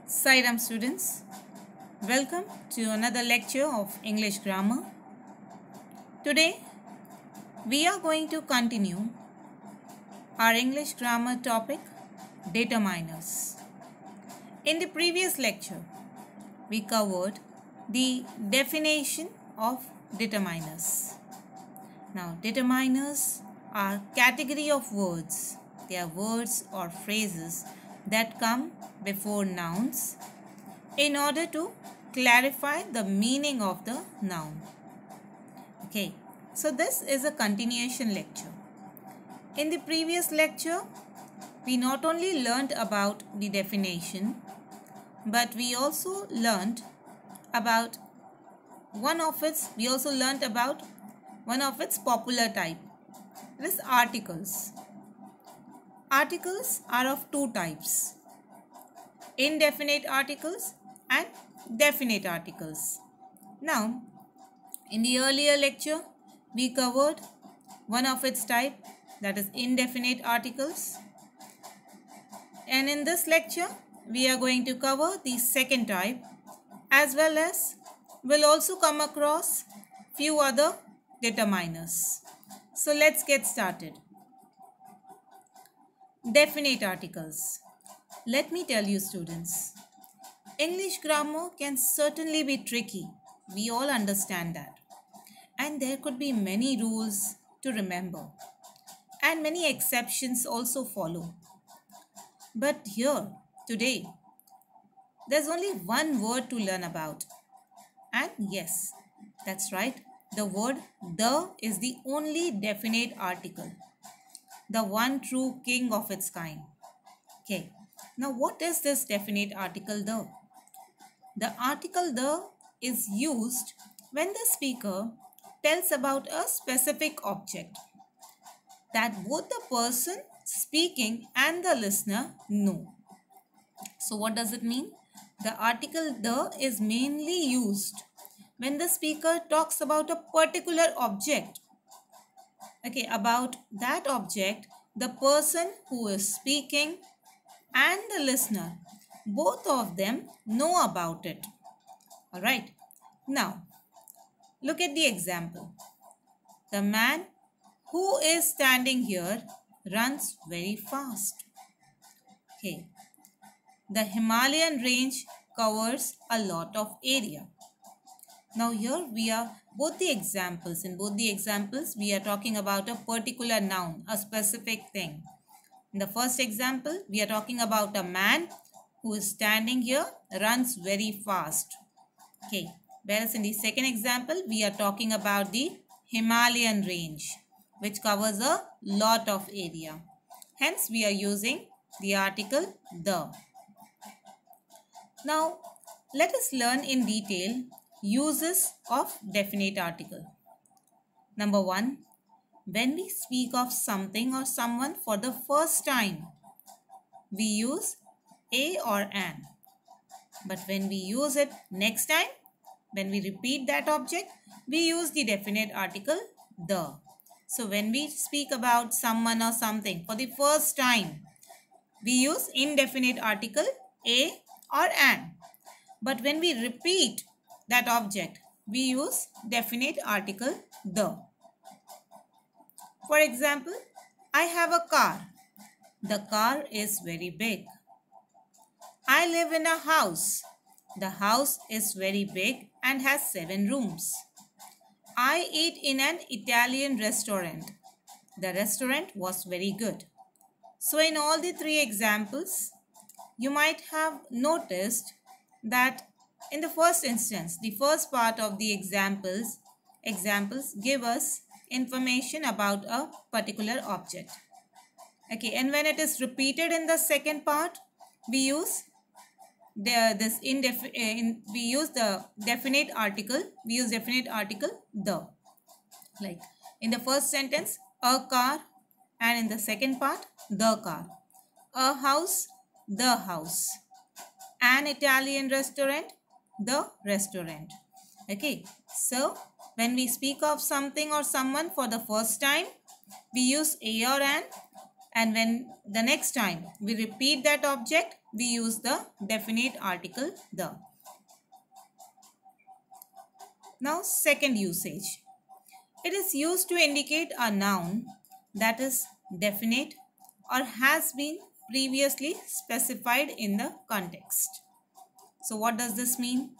Sairam students, welcome to another lecture of English grammar. Today we are going to continue our English grammar topic determiners. In the previous lecture we covered the definition of determiners. Now determiners are category of words. They are words or phrases that come before nouns in order to clarify the meaning of the noun. Okay, so this is a continuation lecture. In the previous lecture, we not only learned about the definition, but we also learned about one of its popular type. It is articles. Articles are of two types: indefinite articles and definite articles. Now, in the earlier lecture, we covered one of its type, that is indefinite articles. And in this lecture, we are going to cover the second type, as well as we'll also come across few other determiners. So let's get started. Definite articles. Let me tell you students, English grammar can certainly be tricky. We all understand that. And there could be many rules to remember. And many exceptions also follow. But here, today, there's only one word to learn about. And yes, that's right. The word the is the only definite article. The one true king of its kind. Okay. Now, what is this definite article the? The article the is used when the speaker tells about a specific object that both the person speaking and the listener know. So, what does it mean? The article the is mainly used when the speaker talks about a particular object. Okay, about that object, the person who is speaking and the listener, both of them know about it. Alright, now look at the example. The man who is standing here runs very fast. Okay, the Himalayan range covers a lot of area. Now here we are both the examples. In both the examples, we are talking about a particular noun, a specific thing. In the first example, we are talking about a man who is standing here, runs very fast. Okay. Whereas in the second example, we are talking about the Himalayan range, which covers a lot of area. Hence, we are using the article the. Now, let us learn in detail uses of definite article. Number one, when we speak of something or someone for the first time, we use a or an. But when we use it next time, when we repeat that object, we use the definite article the. So when we speak about someone or something for the first time, we use indefinite article a or an. But when we repeat that object, we use definite article the. For example, I have a car. The car is very big. I live in a house. The house is very big and has 7 rooms. I eat in an Italian restaurant. The restaurant was very good. So in all the three examples, you might have noticed that in the first instance, the first part of the examples give us information about a particular object. Okay, and when it is repeated in the second part, we use the definite article the. Like in the first sentence, a car, and in the second part, the car. A house, the house. An Italian restaurant, the restaurant. Okay, so when we speak of something or someone for the first time, we use a or an, and when the next time we repeat that object, we use the definite article the. Now, second usage. It is used to indicate a noun that is definite or has been previously specified in the context. So what does this mean?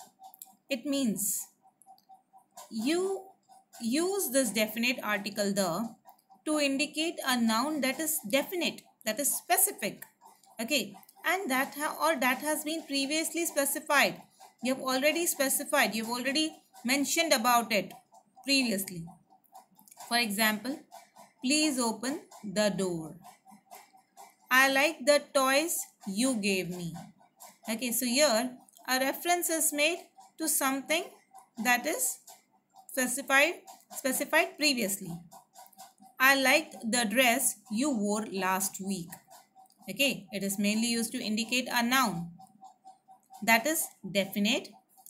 It means you use this definite article the to indicate a noun that is definite, that is specific. Okay, and that has been previously specified. You have already specified, you have already mentioned about it previously. For example, please open the door. I like the toys you gave me. Okay, so here a reference is made to something that is specified previously. I liked the dress you wore last week. Okay, it is mainly used to indicate a noun that is definite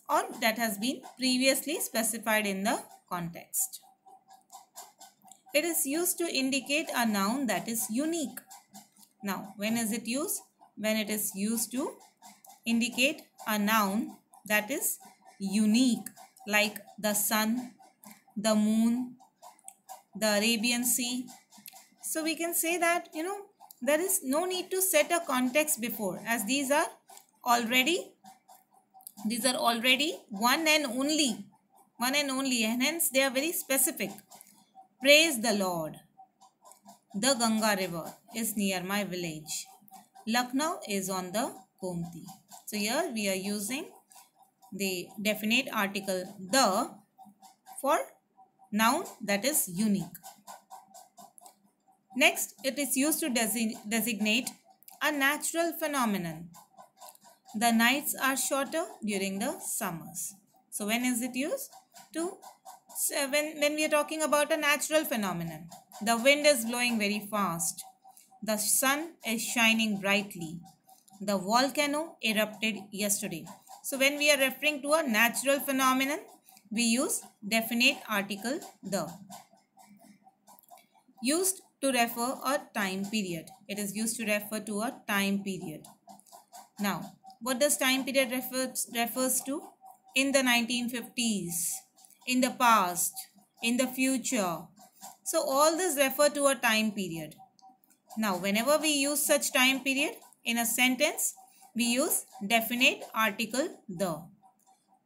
or that has been previously specified in the context. It is used to indicate a noun that is unique. Now, when is it used? When it is used to indicate a noun that is unique, like the sun, the moon, the Arabian Sea. So we can say that, there is no need to set a context before, as these are already one and only, and hence they are very specific. Praise the Lord. The Ganga river is near my village. Lucknow is on the Gomti. So here we are using the definite article the for noun that is unique. Next, it is used to designate a natural phenomenon. The nights are shorter during the summers. So when is it used? When we are talking about a natural phenomenon. The wind is blowing very fast. The sun is shining brightly. The volcano erupted yesterday. So when we are referring to a natural phenomenon, we use definite article the. Used to refer a time period. It is used to refer to a time period. Now, what does time period refers to? In the 1950s, in the past, in the future. So all this refer to a time period. Now, whenever we use such time period in a sentence, we use definite article the.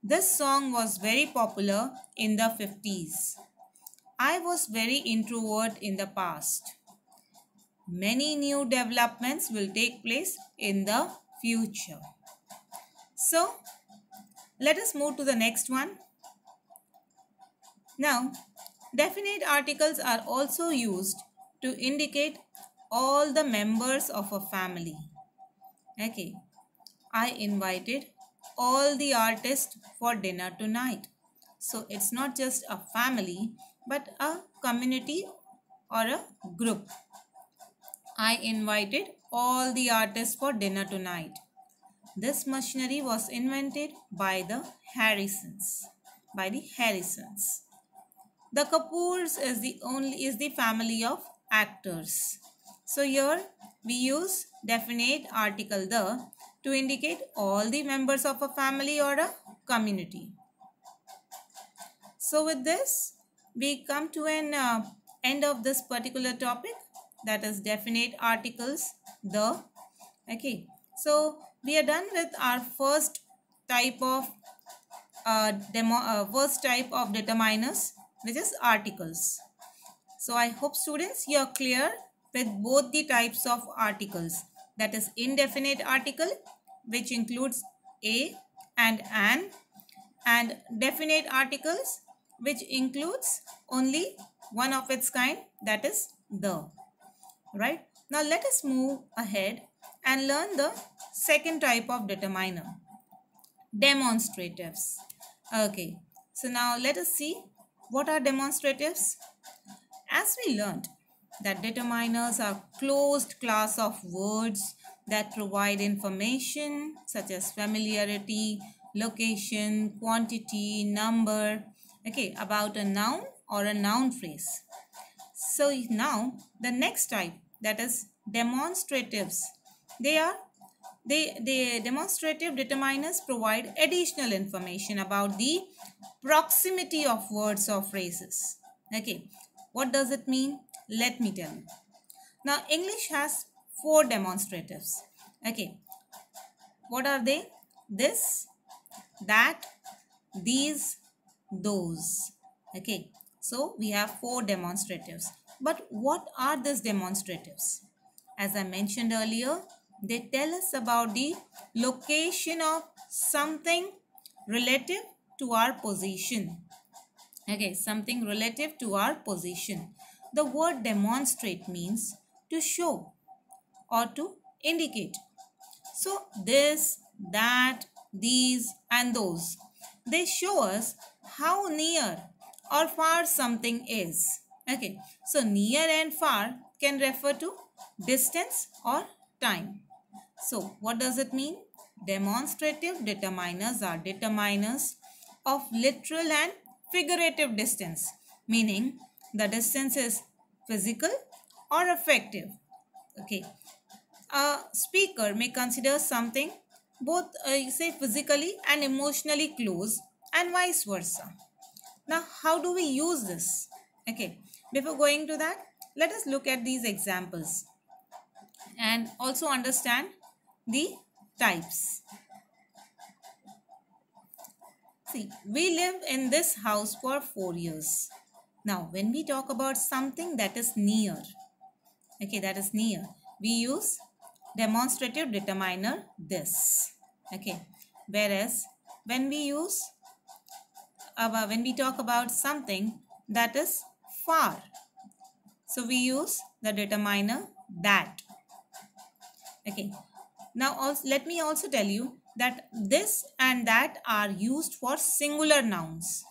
This song was very popular in the 50s. I was very introvert in the past. Many new developments will take place in the future. So, let us move to the next one. Now, definite articles are also used to indicate all the members of a family. Okay, I invited all the artists for dinner tonight. So, it's not just a family, but a community or a group. I invited all the artists for dinner tonight. This machinery was invented by the Harrisons. The Kapoors is the family of actors. So here we use definite article the to indicate all the members of a family or a community. So with this, we come to an end of this particular topic, that is definite articles the. Okay, so we are done with our first type of determiners, which is articles. So I hope students you are clear with both the types of articles, that is indefinite article, which includes a and an, and definite articles, which includes only one of its kind, that is the. Right? Now let us move ahead and learn the second type of determiner, demonstratives. Okay, so now let us see what are demonstratives. As we learned that determiners are closed class of words that provide information such as familiarity, location, quantity, number, okay, about a noun or a noun phrase. So now the next type, that is demonstratives. They are The demonstrative determiners provide additional information about the proximity of words or phrases. Okay, what does it mean? Let me tell you. Now, English has four demonstratives. Okay, what are they? This, that, these, those. Okay, so we have four demonstratives. But what are these demonstratives? As I mentioned earlier, they tell us about the location of something relative to our position. Okay, something relative to our position. The word demonstrate means to show or to indicate. So this, that, these and those, they show us how near or far something is. Okay, so near and far can refer to distance or time. So what does it mean? Demonstrative determiners are determiners of literal and figurative distance, meaning the distance is physical or affective. Okay, a speaker may consider something both say physically and emotionally close and vice versa. Now, how do we use this? Okay, before going to that, let us look at these examples and also understand the types. See, we live in this house for 4 years. Now, when we talk about something that is near, okay, that is near, we use demonstrative determiner this. Okay, whereas when we talk about something that is far, so we use the determiner that. Okay, now also, let me also tell you that this and that are used for singular nouns.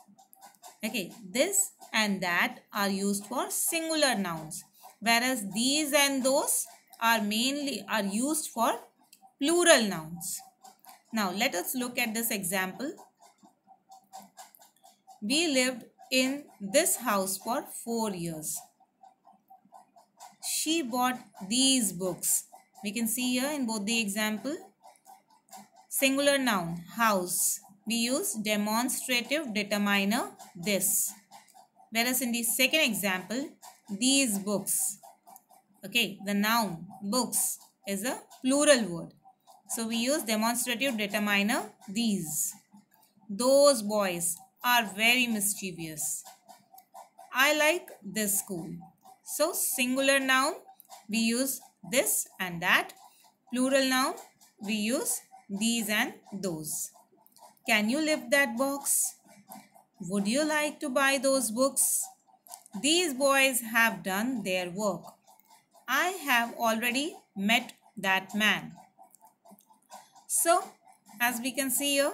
Okay, this and that are used for singular nouns, whereas these and those are used for plural nouns. Now let us look at this example. We lived in this house for 4 years. She bought these books. We can see here in both the example, singular noun, house. We use demonstrative determiner this. Whereas in the second example, these books. Okay, the noun books is a plural word. So we use demonstrative determiner these. Those boys are very mischievous. I like this school. So singular noun, we use this and that. Plural noun, we use these and those. Can you lift that box? Would you like to buy those books? These boys have done their work. I have already met that man. So, as we can see here,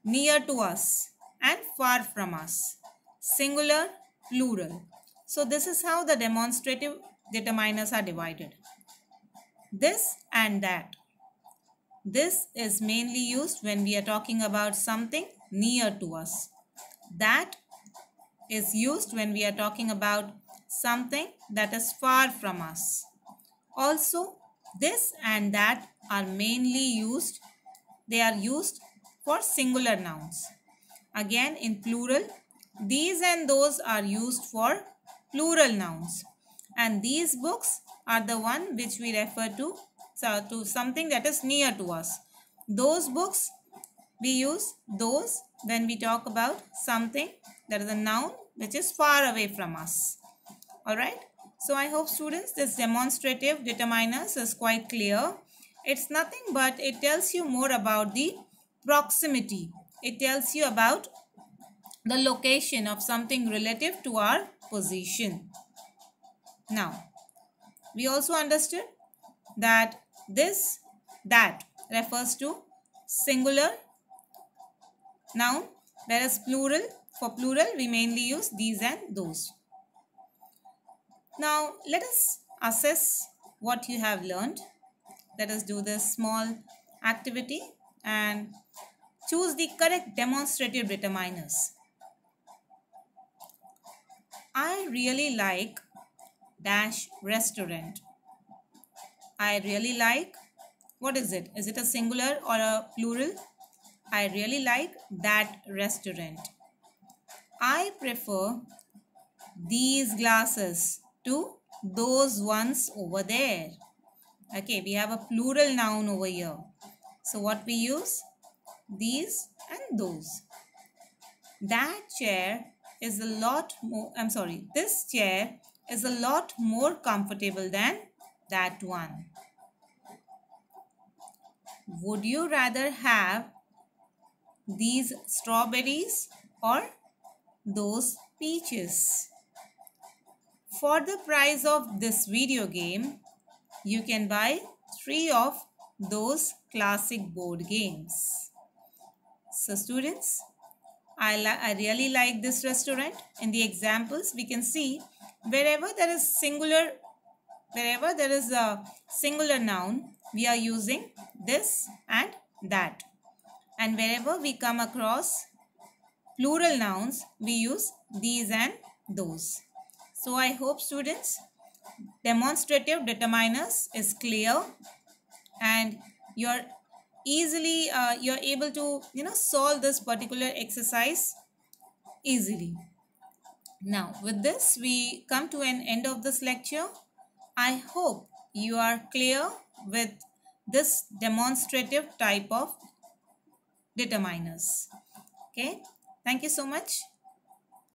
near to us and far from us. Singular, plural. So, this is how the demonstrative determiners are divided. This and that. This is mainly used when we are talking about something near to us. That is used when we are talking about something that is far from us. Also, this and that are mainly used, they are used for singular nouns. Again, in plural, these and those are used for plural nouns. And these books are the one which we refer to something that is near to us. Those books, we use those when we talk about something that is a noun which is far away from us. Alright. So I hope students this demonstrative determiners is quite clear. It's nothing but it tells you more about the proximity. It tells you about the location of something relative to our position. Now, we also understood that this, that refers to singular noun, whereas plural, for plural we mainly use these and those. Now, let us assess what you have learned. Let us do this small activity and choose the correct demonstrative determiners. I really like dash restaurant. I really like What is it? Is it a singular or a plural? I really like that restaurant. I prefer these glasses to those ones over there. Okay, we have a plural noun over here. So what we use? These and those. That chair is a lot more, this chair is a lot more comfortable than that one. Would you rather have these strawberries or those peaches? For the price of this video game, you can buy 3 of those classic board games. So students, I really like this restaurant. In the examples, we can see wherever there is a singular noun, we are using this and that. And wherever we come across plural nouns, we use these and those. So I hope students, demonstrative determiners is clear and you're able to solve this particular exercise easily. Now with this we come to an end of this lecture. I hope you are clear with this demonstrative type of determiners. Okay, thank you so much.